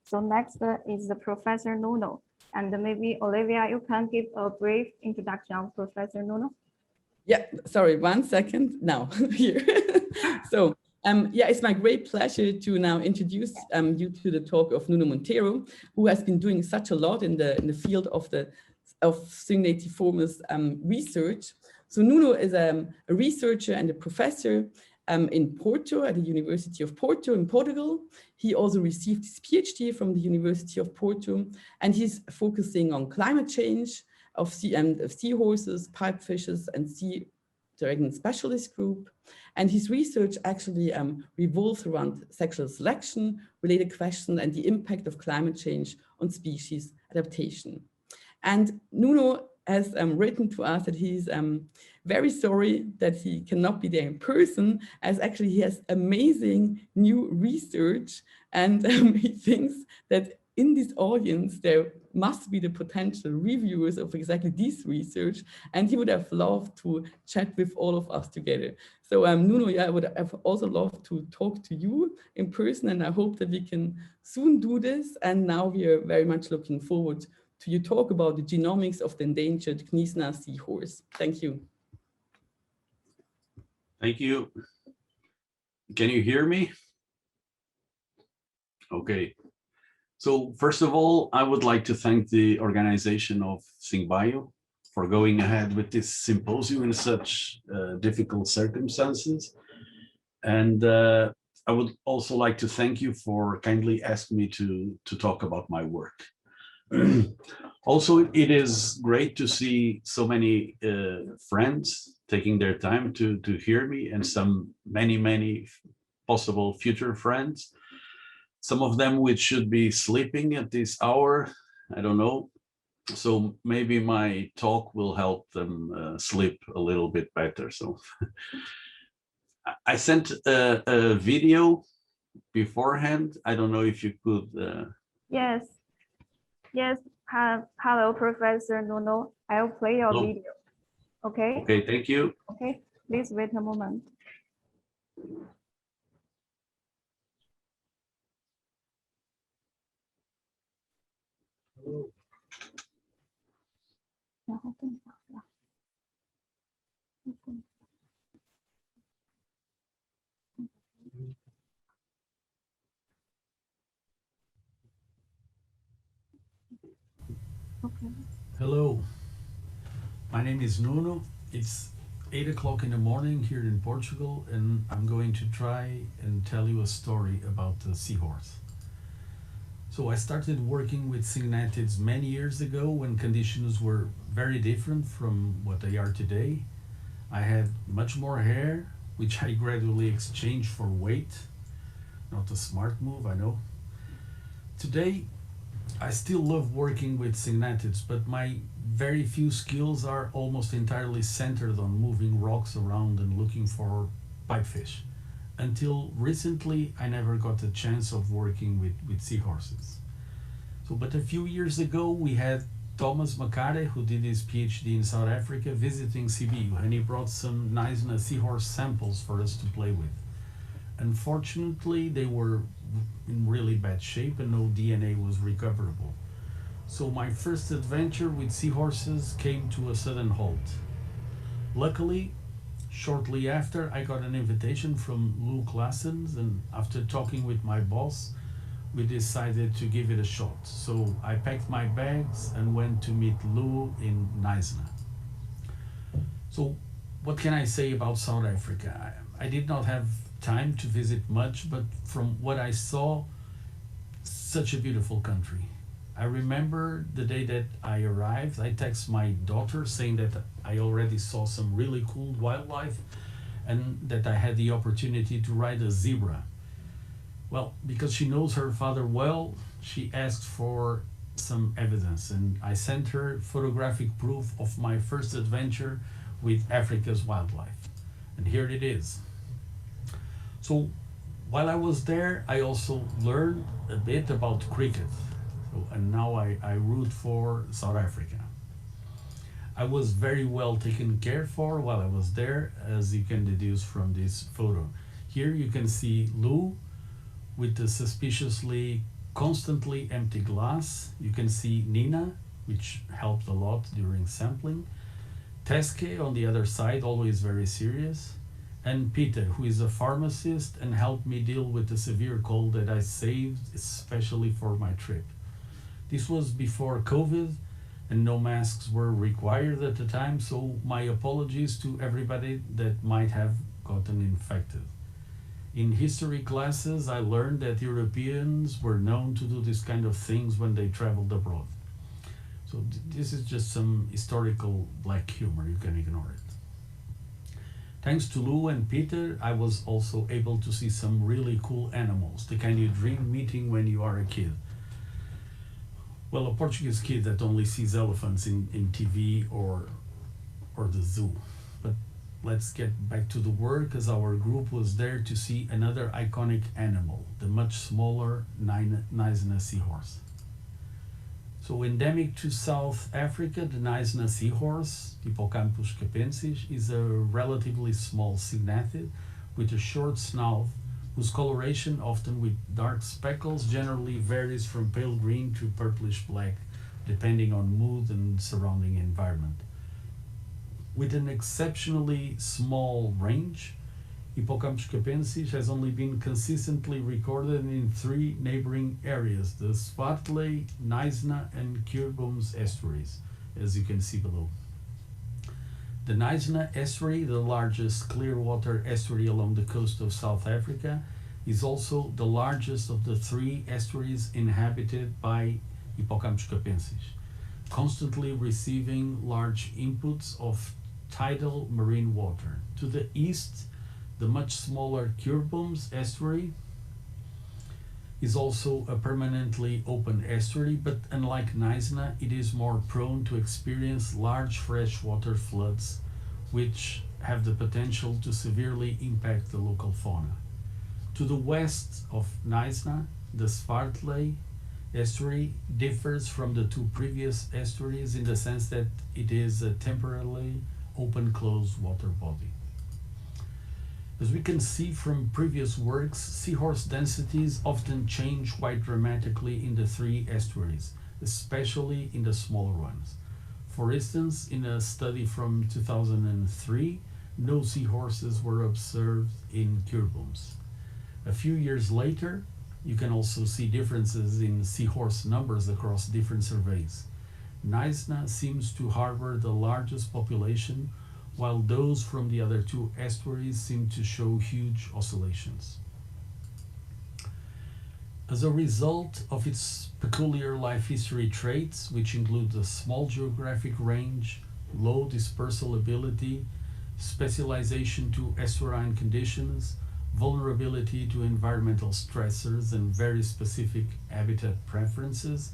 So next is the Professor Nuno. And maybe Olivia, you can give a brief introduction of Professor Nuno. Yeah, sorry, 1 second now here. So yeah, it's my great pleasure to now introduce you to the talk of Nuno Monteiro, who has been doing such a lot in the field of Signatiformis research. So Nuno is a researcher and a professor in Porto at the University of Porto in Portugal. He also received his PhD from the University of Porto, and he's focusing on climate change of seahorses, pipefishes, and sea dragon specialist group. And his research actually revolves around sexual selection, related questions, and the impact of climate change on species adaptation. And Nuno has written to us that he's very sorry that he cannot be there in person, as actually he has amazing new research, and he thinks that in this audience, there must be the potential reviewers of exactly this research, and he would have loved to chat with all of us together. So Nuno, yeah, I would have also loved to talk to you in person, and I hope that we can soon do this. And now we are very much looking forward to you talk about the genomics of the endangered Knysna seahorse. Thank you. Thank you. Can you hear me? Okay. So first of all, I would like to thank the organization of SingBio for going ahead with this symposium in such difficult circumstances. And I would also like to thank you for kindly asking me to talk about my work. Also, it is great to see so many friends taking their time to hear me, and many possible future friends. Some of them which should be sleeping at this hour, I don't know. So maybe my talk will help them sleep a little bit better. So I sent a video beforehand. I don't know if you could. Yes. Hello, Professor Nuno. I'll play your video. Okay. Okay, thank you. Okay, please wait a moment. Hello. Okay. Hello, my name is Nuno. It's 8 o'clock in the morning here in Portugal, and I'm going to try and tell you a story about the seahorse. So I started working with cygnatids many years ago when conditions were very different from what they are today. I had much more hair, which I gradually exchanged for weight. Not a smart move, I know. Today, I still love working with cygnatids, but my very few skills are almost entirely centered on moving rocks around and looking for pipefish. Until recently, I never got a chance of working with seahorses. But a few years ago, we had Thomas Makare, who did his PhD in South Africa, visiting CBU, and he brought some Knysna seahorse samples for us to play with. Unfortunately, they were in really bad shape and no DNA was recoverable. So my first adventure with seahorses came to a sudden halt. Luckily, shortly after, I got an invitation from Lou Claessens, and after talking with my boss, we decided to give it a shot. So I packed my bags and went to meet Lou in Knysna. So what can I say about South Africa? I did not have time to visit much, but from what I saw, such a beautiful country. I remember the day that I arrived, I texted my daughter saying that I already saw some really cool wildlife and that I had the opportunity to ride a zebra. Well, because she knows her father well, she asked for some evidence, and I sent her photographic proof of my first adventure with Africa's wildlife. And here it is. So while I was there, I also learned a bit about cricket. And now I root for South Africa. I was very well taken care for while I was there, as you can deduce from this photo. Here you can see Lou with the suspiciously constantly empty glass. You can see Nina, which helped a lot during sampling. Teske on the other side, always very serious. And Peter, who is a pharmacist and helped me deal with the severe cold that I saved especially for my trip. This was before COVID and no masks were required at the time, so my apologies to everybody that might have gotten infected. In history classes, I learned that Europeans were known to do this kind of things when they traveled abroad. So this is just some historical black humor, you can ignore it. Thanks to Lou and Peter, I was also able to see some really cool animals, the kind you dream meeting when you are a kid. Well, a Portuguese kid that only sees elephants in TV or the zoo. But let's get back to the work, as our group was there to see another iconic animal, the much smaller Knysna seahorse. So endemic to South Africa, the Knysna seahorse, Hippocampus capensis, is a relatively small cygnatid with a short snout whose coloration, often with dark speckles, generally varies from pale green to purplish black, depending on mood and surrounding environment. With an exceptionally small range, Hippocampus capensis has only been consistently recorded in 3 neighboring areas, the Swartley, Knysna, and Curbom's estuaries, as you can see below. The Knysna estuary, the largest clear water estuary along the coast of South Africa, is also the largest of the 3 estuaries inhabited by Hippocampus capensis, constantly receiving large inputs of tidal marine water. To the east, the much smaller Curbom's estuary is also a permanently open estuary, but unlike Knysna, it is more prone to experience large freshwater floods, which have the potential to severely impact the local fauna. To the west of Knysna, the Swartley estuary differs from the 2 previous estuaries in the sense that it is a temporarily open closed water body. As we can see from previous works, seahorse densities often change quite dramatically in the 3 estuaries, especially in the smaller ones. For instance, in a study from 2003, no seahorses were observed in Curbom's. A few years later, you can also see differences in seahorse numbers across different surveys. Knysna seems to harbor the largest population, while those from the other 2 estuaries seem to show huge oscillations. As a result of its peculiar life history traits, which include a small geographic range, low dispersal ability, specialization to estuarine conditions, vulnerability to environmental stressors, and very specific habitat preferences,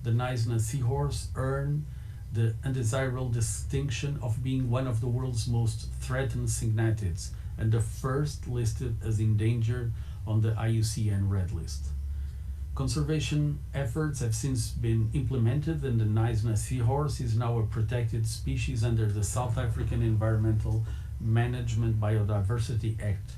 the Knysna seahorse earned the undesirable distinction of being one of the world's most threatened cygnatids and the first listed as endangered on the IUCN Red List. Conservation efforts have since been implemented, and the Knysna seahorse is now a protected species under the South African Environmental Management Biodiversity Act,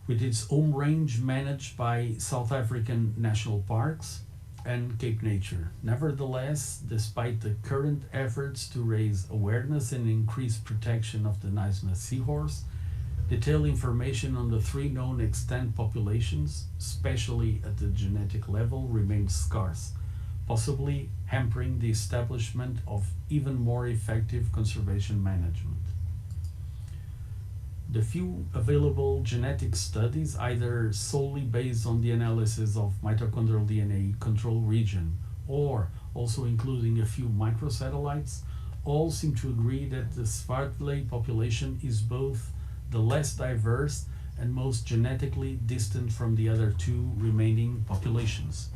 with its home range managed by South African National Parks and Cape Nature. Nevertheless, despite the current efforts to raise awareness and increase protection of the Knysna seahorse, detailed information on the 3 known extant populations, especially at the genetic level, remains scarce, possibly hampering the establishment of even more effective conservation management. The few available genetic studies, either solely based on the analysis of mitochondrial DNA control region or also including a few microsatellites, all seem to agree that the Swartley population is both the less diverse and most genetically distant from the other 2 remaining populations.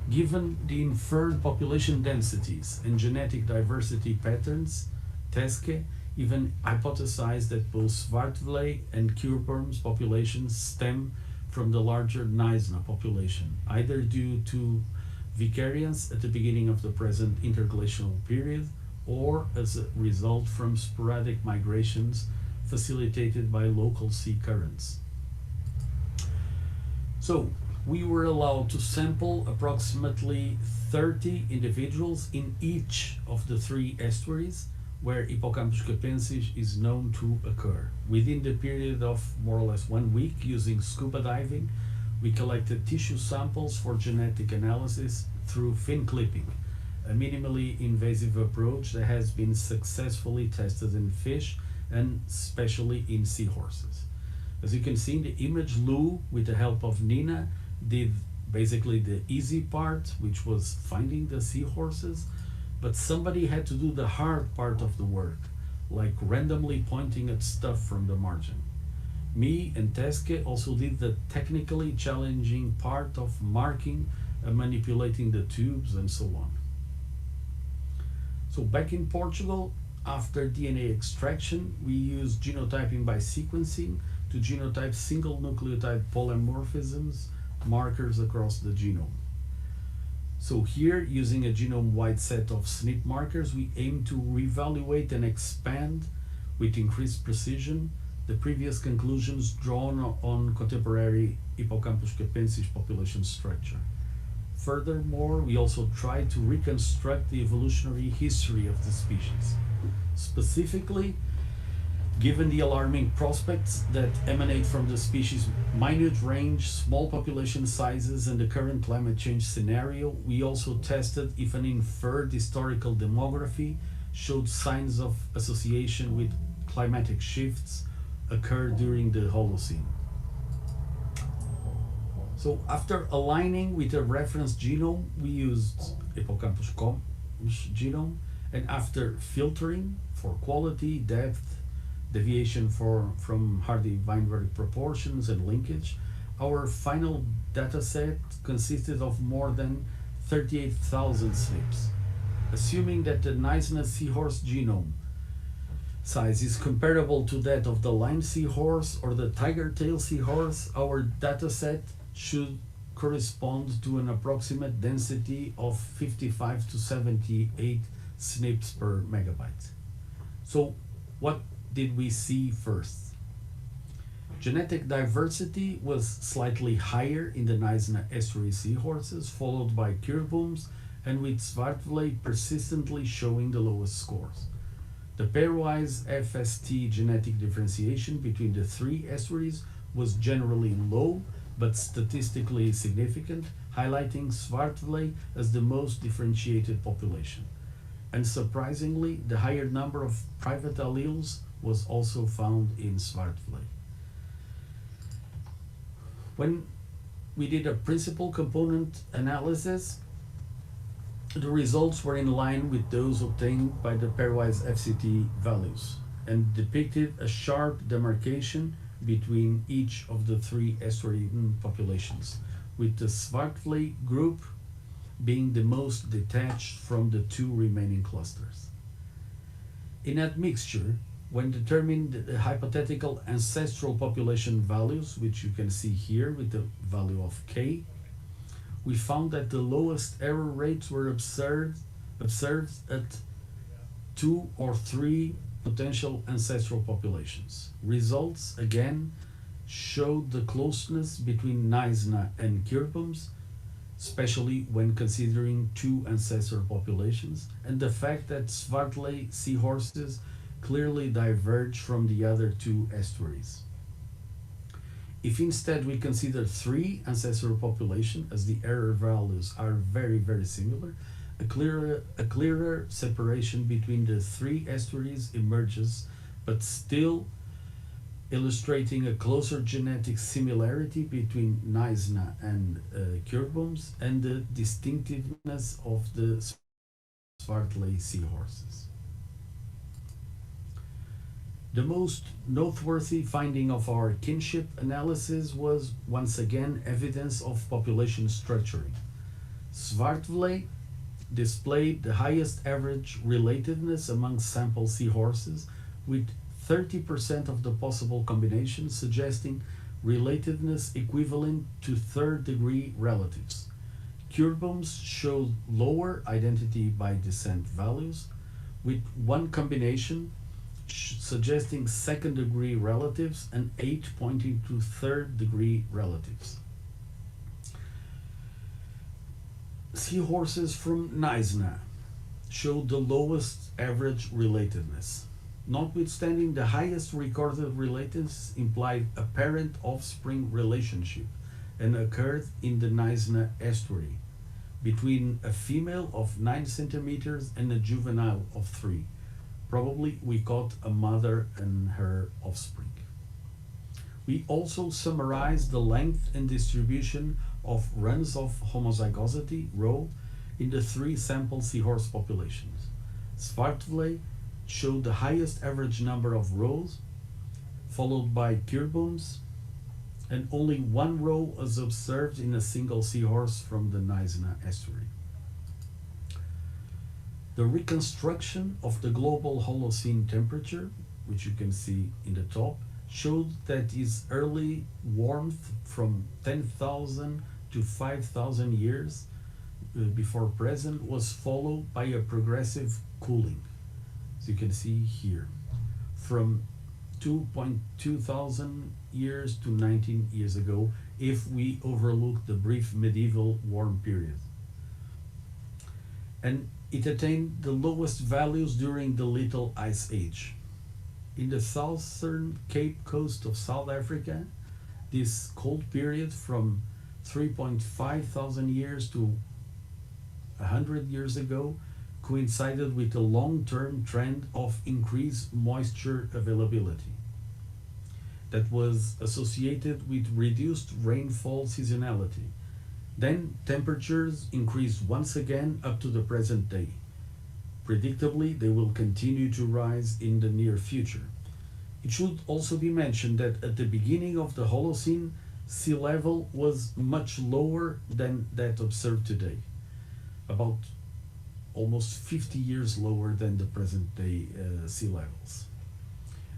Given the inferred population densities and genetic diversity patterns, Teske even hypothesized that both Swartley and Curbom's populations stem from the larger Knysna population, either due to vicariance at the beginning of the present interglacial period or as a result from sporadic migrations facilitated by local sea currents. So, we were allowed to sample approximately 30 individuals in each of the 3 estuaries where Hippocampus capensis is known to occur. Within the period of more or less 1 week, using scuba diving, we collected tissue samples for genetic analysis through fin clipping, a minimally invasive approach that has been successfully tested in fish and especially in seahorses. As you can see in the image, Lou, with the help of Nina, did basically the easy part, which was finding the seahorses, but somebody had to do the hard part of the work, like randomly pointing at stuff from the margin. Me and Teske also did the technically challenging part of marking and manipulating the tubes and so on. So back in Portugal, after DNA extraction, we used genotyping by sequencing to genotype single nucleotide polymorphisms markers across the genome. So here, using a genome-wide set of SNP markers, we aim to reevaluate and expand with increased precision the previous conclusions drawn on contemporary Hippocampus capensis population structure. Furthermore, we also try to reconstruct the evolutionary history of the species. Specifically, given the alarming prospects that emanate from the species' minute range, small population sizes, and the current climate change scenario, we also tested if an inferred historical demography showed signs of association with climatic shifts occurred during the Holocene. So after aligning with a reference genome, we used Hippocampus genome, and after filtering for quality, depth, deviation from Hardy-Weinberg proportions and linkage, our final dataset consisted of more than 38,000 SNPs. Assuming that the Knysna seahorse genome size is comparable to that of the Lyme seahorse or the tiger tail seahorse, our dataset should correspond to an approximate density of 55 to 78 SNPs per megabyte. So what did we see first? Genetic diversity was slightly higher in the Knysna estuary seahorses, followed by Curbums, and with Zwartvlei persistently showing the lowest scores. The pairwise FST genetic differentiation between the 3 estuaries was generally low, but statistically significant, highlighting Zwartvlei as the most differentiated population. And surprisingly, the higher number of private alleles was also found in Zwartvlei. When we did a principal component analysis, the results were in line with those obtained by the pairwise FCT values and depicted a sharp demarcation between each of the 3 estuary populations, with the Zwartvlei group being the most detached from the 2 remaining clusters. In admixture, when determining the hypothetical ancestral population values, which you can see here with the value of K, we found that the lowest error rates were observed at 2 or 3 potential ancestral populations. Results again showed the closeness between Knysna and Curbums, especially when considering 2 ancestor populations, and the fact that Zwartvlei seahorses clearly diverge from the other 2 estuaries. If instead we consider 3 ancestral populations, as the error values are very, very similar, a clearer separation between the 3 estuaries emerges, but still illustrating a closer genetic similarity between Knysna and Curbums and the distinctiveness of the Zwartvlei seahorses. The most noteworthy finding of our kinship analysis was once again evidence of population structuring. Zwartvlei displayed the highest average relatedness among sample seahorses, with 30% of the possible combinations suggesting relatedness equivalent to 3rd-degree relatives. Curbums showed lower identity by descent values, with 1 combination suggesting 2nd-degree relatives and 8 pointing to 3rd-degree relatives. seahorses from Knysna showed the lowest average relatedness. Notwithstanding the highest recorded relatedness implied a parent-offspring relationship and occurred in the Knysna estuary between a female of 9 centimeters and a juvenile of 3. Probably we caught a mother and her offspring. We also summarized the length and distribution of runs of homozygosity, roe, in the 3 sample seahorse populations. Svartvley showed the highest average number of roes, followed by Kurbums, and only 1 roe was observed in a single seahorse from the Knysna estuary. The reconstruction of the global Holocene temperature, which you can see in the top, showed that its early warmth from 10,000 to 5,000 years before present was followed by a progressive cooling, as you can see here, from 2.2 thousand years to 19 years ago, if we overlook the brief medieval warm period. And it attained the lowest values during the Little Ice Age. In the southern Cape Coast of South Africa, this cold period from 3.5 thousand years to 100 years ago coincided with a long-term trend of increased moisture availability that was associated with reduced rainfall seasonality. Then temperatures increased once again up to the present day. Predictably, they will continue to rise in the near future. It should also be mentioned that at the beginning of the Holocene, sea level was much lower than that observed today, about almost 50 years lower than the present day sea levels,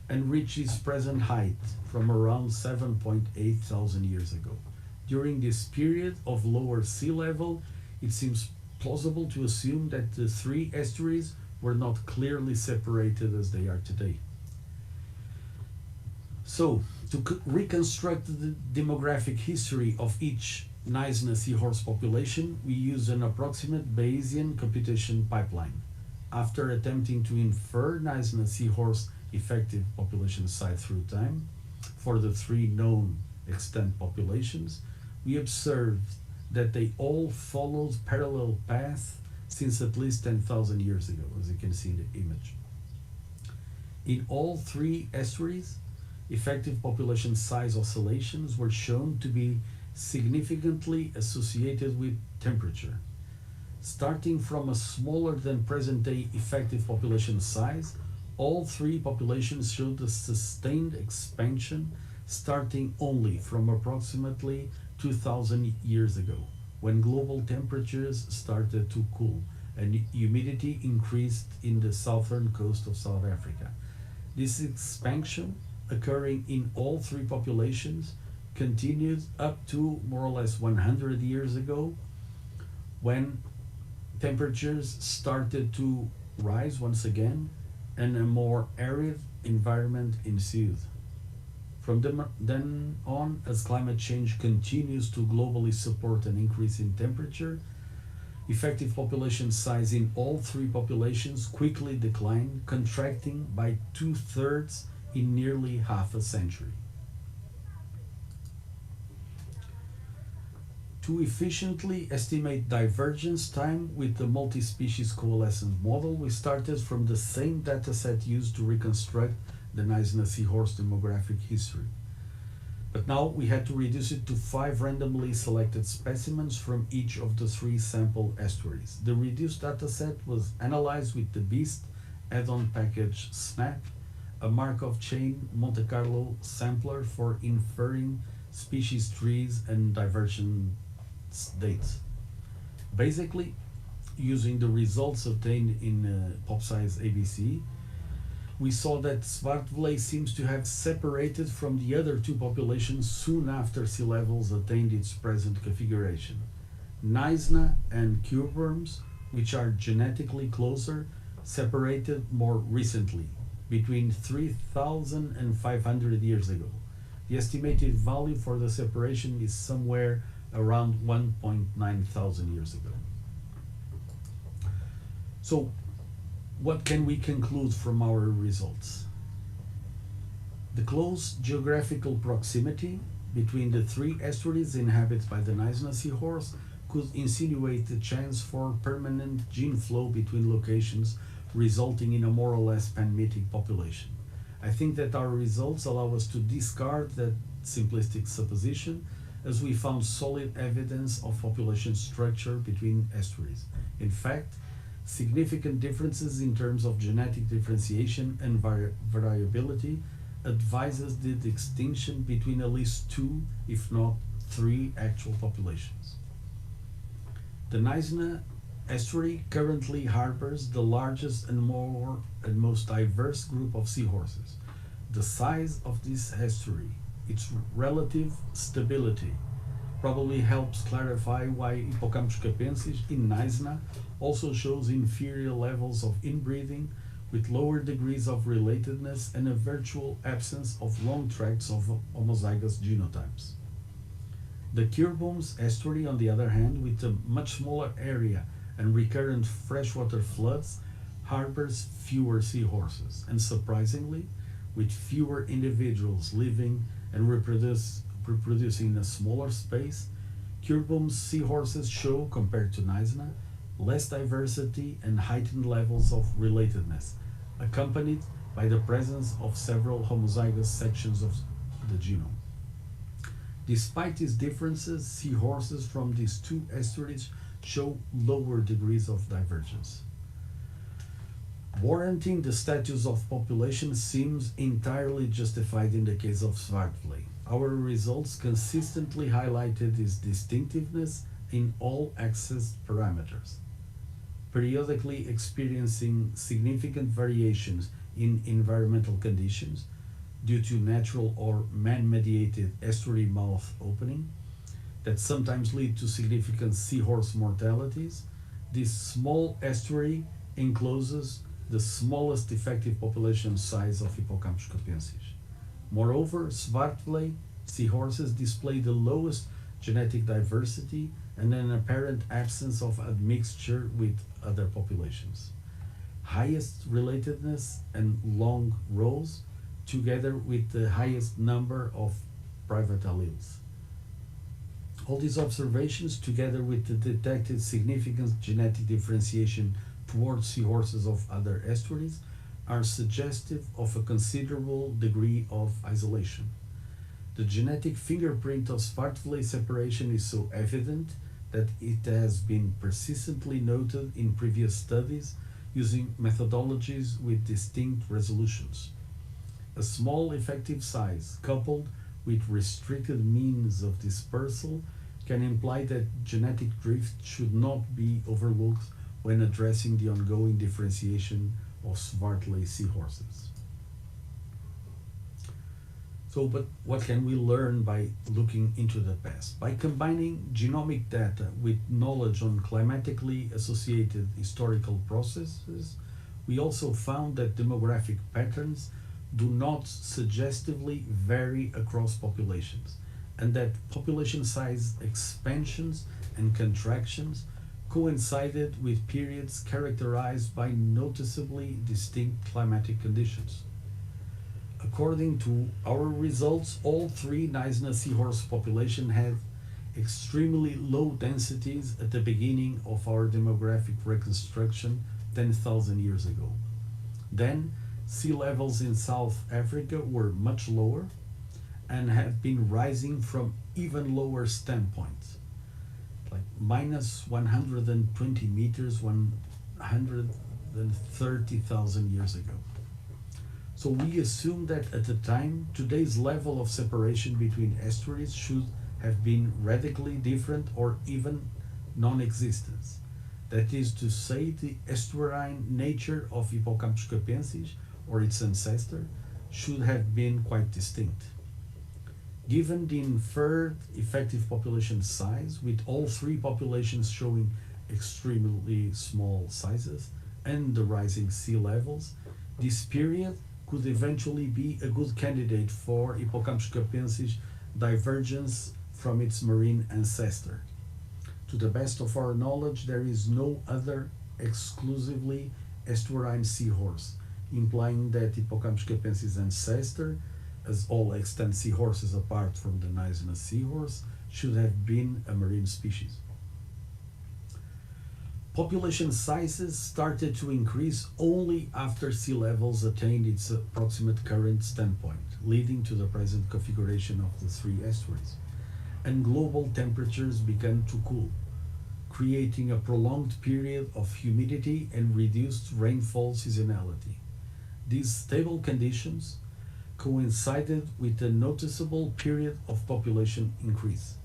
and reached its present height from around 7.8 thousand years ago. During this period of lower sea level, it seems plausible to assume that the 3 estuaries were not clearly separated as they are today. So, to reconstruct the demographic history of each Knysna seahorse population, we use an approximate Bayesian computation pipeline. After attempting to infer Knysna seahorse effective population size through time for the 3 known extant populations, we observed that they all followed parallel paths since at least 10,000 years ago, as you can see in the image. In all 3 estuaries, effective population size oscillations were shown to be significantly associated with temperature. Starting from a smaller than present day effective population size, all 3 populations showed a sustained expansion starting only from approximately 2,000 years ago, when global temperatures started to cool and humidity increased in the southern coast of South Africa. This expansion, occurring in all 3 populations, continued up to more or less 100 years ago, when temperatures started to rise once again and a more arid environment ensued. From then on, as climate change continues to globally support an increase in temperature, effective population size in all 3 populations quickly declined, contracting by 2/3 in nearly half a century. To efficiently estimate divergence time with the multi-species coalescence model, we started from the same dataset used to reconstruct the Knysna seahorse demographic history. But now we had to reduce it to 5 randomly selected specimens from each of the 3 sample estuaries. The reduced dataset was analyzed with the BEAST add-on package SNAP, a Markov chain Monte Carlo sampler for inferring species trees and divergence dates. Basically, using the results obtained in PopScience ABC, we saw that Svartvley seems to have separated from the other 2 populations soon after sea levels attained its present configuration. Knysna and Kurbums, which are genetically closer, separated more recently, between 3,000 and 500 years ago. The estimated value for the separation is somewhere around 1.9 thousand years ago. So what can we conclude from our results? The close geographical proximity between the three estuaries inhabited by the Knysna seahorse could insinuate the chance for permanent gene flow between locations, resulting in a more or less panmitic population. I think that our results allow us to discard that simplistic supposition, as we found solid evidence of population structure between estuaries. In fact, significant differences in terms of genetic differentiation and variability advises the distinction between at least two, if not three, actual populations. The Knysna estuary currently harbors the largest and most diverse group of seahorses. The size of this estuary, its relative stability, probably helps clarify why Hippocampus capensis in Knysna also shows inferior levels of inbreeding, with lower degrees of relatedness and a virtual absence of long tracts of homozygous genotypes. The Kirboom's estuary, on the other hand, with a much smaller area and recurrent freshwater floods, harbors fewer seahorses, and surprisingly, with fewer individuals living and reproducing in a smaller space, Kirboom's seahorses show, compared to Knysna, less diversity and heightened levels of relatedness, accompanied by the presence of several homozygous sections of the genome. Despite these differences, seahorses from these two estuaries show lower degrees of divergence. Warranting the status of population seems entirely justified in the case of Swartvlei. Our results consistently highlighted this distinctiveness in all accessed parameters. Periodically experiencing significant variations in environmental conditions due to natural or man-mediated estuary mouth opening that sometimes lead to significant seahorse mortalities, this small estuary encloses the smallest effective population size of Hippocampus capensis. Moreover, Swartvlei seahorses display the lowest genetic diversity and an apparent absence of admixture with other populations. Highest relatedness and long rows, together with the highest number of private alleles. All these observations, together with the detected significant genetic differentiation towards seahorses of other estuaries, are suggestive of a considerable degree of isolation. The genetic fingerprint of Swartvlei separation is so evident that it has been persistently noted in previous studies using methodologies with distinct resolutions. A small effective size coupled with restricted means of dispersal can imply that genetic drift should not be overlooked when addressing the ongoing differentiation of Swartvlei seahorses. So, but what can we learn by looking into the past? By combining genomic data with knowledge on climatically associated historical processes, we also found that demographic patterns do not suggestively vary across populations, and that population size expansions and contractions coincided with periods characterized by noticeably distinct climatic conditions. According to our results, all three Knysna seahorse populations had extremely low densities at the beginning of our demographic reconstruction 10,000 years ago. Then, sea levels in South Africa were much lower and have been rising from even lower standpoints, like minus 120 meters 130,000 years ago. So we assume that at the time, today's level of separation between estuaries should have been radically different or even non-existent. That is to say, the estuarine nature of Hippocampus capensis, or its ancestor, should have been quite distinct. Given the inferred effective population size, with all three populations showing extremely small sizes and the rising sea levels, this period could eventually be a good candidate for Hippocampus capensis divergence from its marine ancestor. To the best of our knowledge, there is no other exclusively estuarine seahorse, implying that Hippocampus capensis ancestor, as all extant seahorses apart from the Knysna seahorse, should have been a marine species. Population sizes started to increase only after sea levels attained its approximate current standpoint, leading to the present configuration of the three estuaries, and global temperatures began to cool, creating a prolonged period of humidity and reduced rainfall seasonality. These stable conditions coincided with a noticeable period of population increase.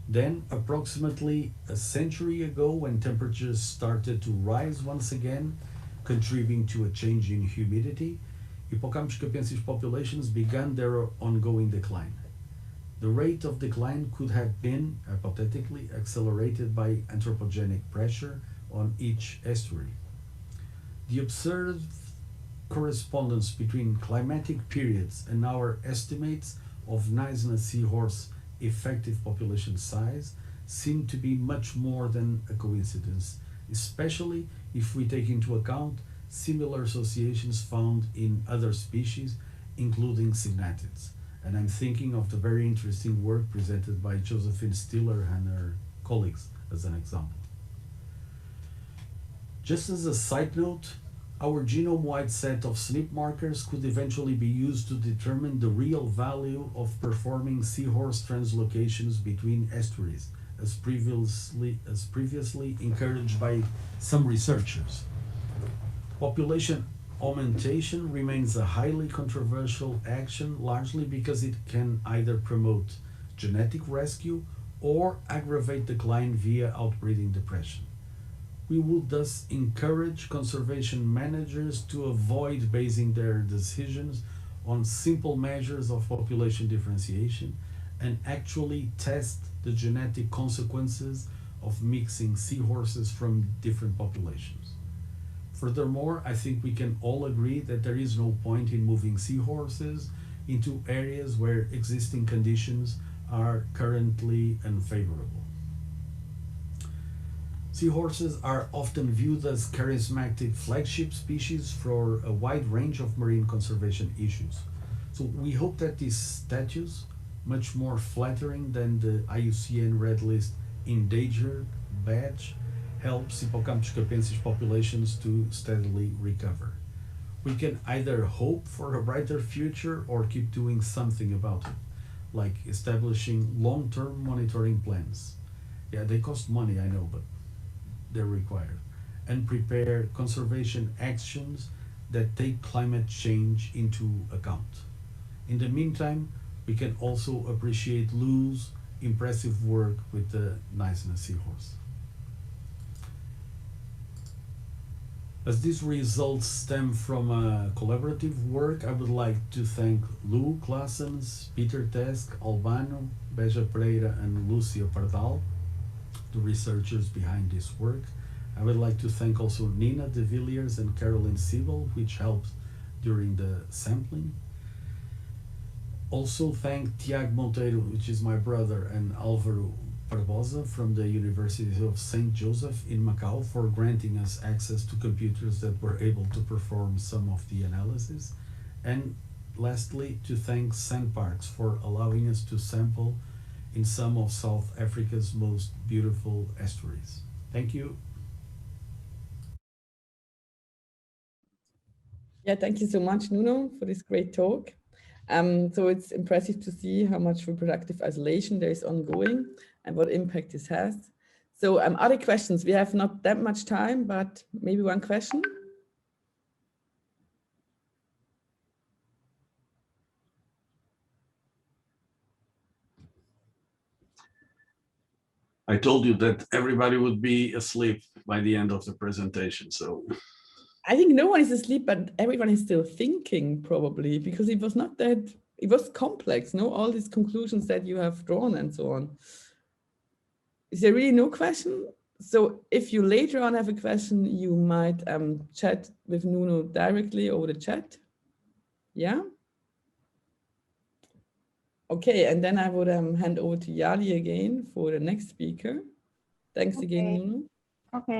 Then, approximately a century ago, when temperatures started to rise once again, contributing to a change in humidity, Hippocampus capensis populations began their ongoing decline. The rate of decline could have been, hypothetically, accelerated by anthropogenic pressure on each estuary. The observed correspondence between climatic periods and our estimates of Knysna seahorse effective population size seem to be much more than a coincidence, especially if we take into account similar associations found in other species, including cygnatids. And I'm thinking of the very interesting work presented by Josephine Stiller and her colleagues as an example. Just as a side note, our genome-wide set of SNP markers could eventually be used to determine the real value of performing seahorse translocations between estuaries, as previously encouraged by some researchers. Population augmentation remains a highly controversial action, largely because it can either promote genetic rescue or aggravate decline via outbreeding depression. We would thus encourage conservation managers to avoid basing their decisions on simple measures of population differentiation and actually test the genetic consequences of mixing seahorses from different populations. Furthermore, I think we can all agree that there is no point in moving seahorses into areas where existing conditions are currently unfavorable. Seahorses are often viewed as charismatic flagship species for a wide range of marine conservation issues. So we hope that this status, much more flattering than the IUCN Red List endangered badge, helps Hippocampus capensis populations to steadily recover. We can either hope for a brighter future or keep doing something about it, like establishing long-term monitoring plans. Yeah, they cost money, I know, but they're required, and prepare conservation actions that take climate change into account. In the meantime, we can also appreciate Lou's impressive work with the Knysna seahorse. As these results stem from a collaborative work, I would like to thank Lou Claessens, Peter Tesk, Albano, Beja Pereira, and Lucio Pardal, the researchers behind this work. I would like to thank also Nina de Villiers and Caroline Siebel, which helped during the sampling. Also thank Tiago Monteiro, which is my brother, and Álvaro Barbosa from the University of St. Joseph in Macau for granting us access to computers that were able to perform some of the analysis. And lastly, to thank Sandparks for allowing us to sample in some of South Africa's most beautiful estuaries. Thank you. Yeah, thank you so much, Nuno, for this great talk. So it's impressive to see how much reproductive isolation there is ongoing and what impact this has. So other questions? We have not that much time, but maybe one question. I told you that everybody would be asleep by the end of the presentation, so. I think no one is asleep, but everyone is still thinking probably, because it was not that, it was complex, no? All these conclusions that you have drawn and so on. Is there really no question? So if you later on have a question, you might chat with Nuno directly over the chat. Yeah? Okay, and then I would hand over to Yali again for the next speaker. Thanks again, Nuno. Okay.